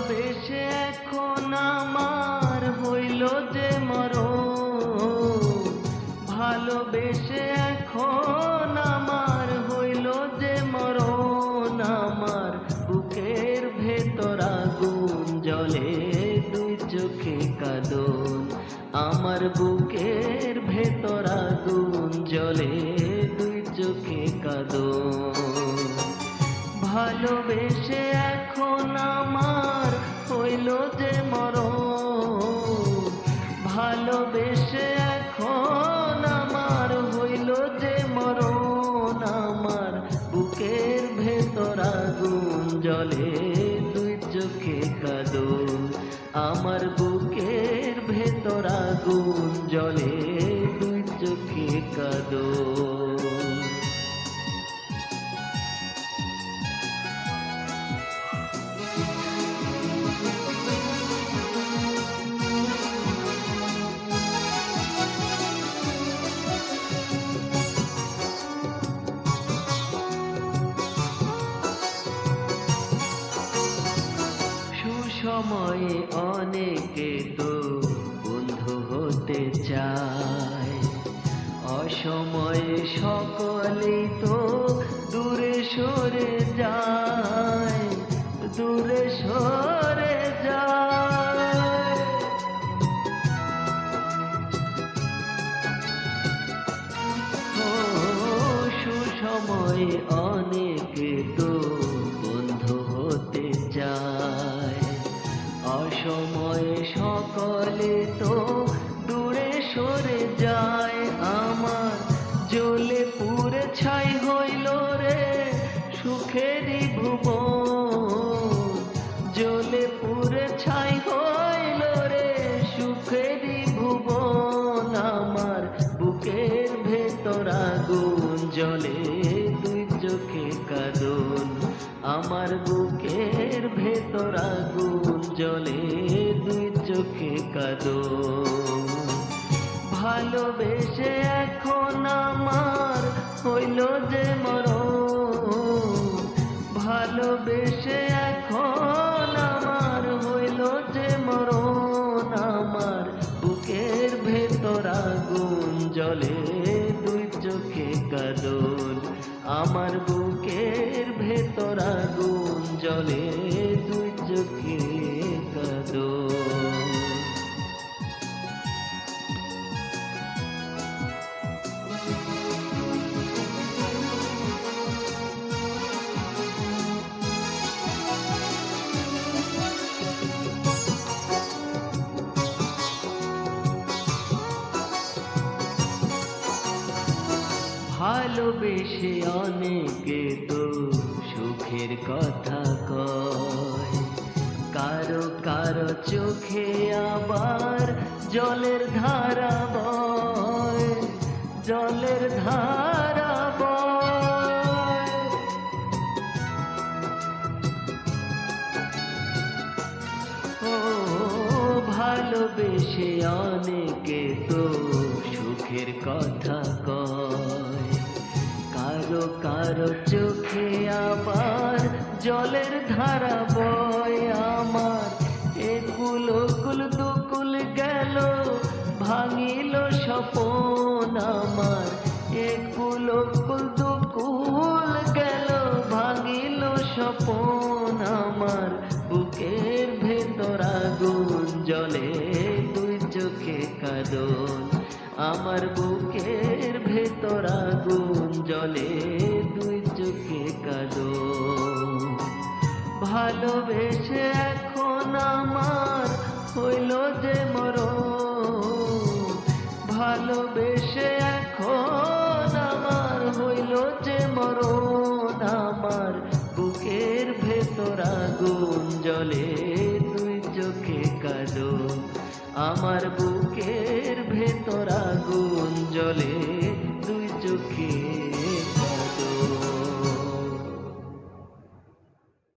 ভালোবেসে এখন আমার হইল যে মরণ, ভালোবেসে এখন আমার হইল যে মরণ। আমার বুকের ভেতর আগুন জ্বলে, দুই চোখে কাঁদন। আমার বুকের ভেতর আগুন জ্বলে, দুই চোখে কাঁদন। ভালোবেসে এখন আমার হইল যে মরণ, ভালোবেসে এখন আমার হইল যে মরণ। আমার বুকের ভেতর আগুন জ্বলে, দুই চোখে কাঁদন। আমার বুকের ভেতর আগুন জ্বলে, দুই চোখে কাঁদন। সময়ে অনেকে তো বন্ধু হতে চায়, অসময়ে সকলেই তো দূরে সরে যায়, দূরে সরে যায়। ও সুসময়ে অনেকে তো বন্ধু হতে চায়, অসময়ে সকলে তো দূরে সরে যায়। আমার জ্বলে পুড়ে ছাই হইল রে সুখেরই ভুবন, জ্বলে পুড়ে ছাই হইল রে সুখেরই ভুবন। আমার বুকের ভেতর আগুন জ্বলে, দুই চোখে কাঁদন। আমার বুকের ভেতর আগুন জ্বলে, দুই চোখে কাঁদন। ভালোবেসে এখন আমার হইল যে মরণ, ভালোবেসে এখন আমার হইল যে মরণ। আমার বুকের ভেতর আগুন জ্বলে, দুই চোখে কাঁদন। আমার বুকের ভেতর আগুন জ্বলে, দুই চোখে কাঁদন। ভালোবেসে অনেকে তো সুখের কথা কয়, কারো কারো চোখে আবার জলের ধারা বয়, জলের ধারা বয়। ও ভালোবেসে অনেকে তো সুখের কথা কয়, কারো কারো চোখে আবার জলের ধারা বয়। আমার একুল কুল দুকুল গেল, ভাঙিল স্বপন। আমার একুল কুল দুকুল গেল, ভাঙিল স্বপন। আমার বুকের ভেতর আগুন জ্বলে, দুই চোখে কাঁদন। আমার বুকের ভেতর আগুন জ্বলে, দুই চোখে কাঁদন। ভালোবেসে এখন আমার হইল যে মরণ, ভালোবেসে এখন আমার হইল যে মরণ। আমার বুকের ভেতর আগুন জ্বলে, দুই চোখে কাঁদন। আমার বুকের ভেতর আগুন জ্বলে,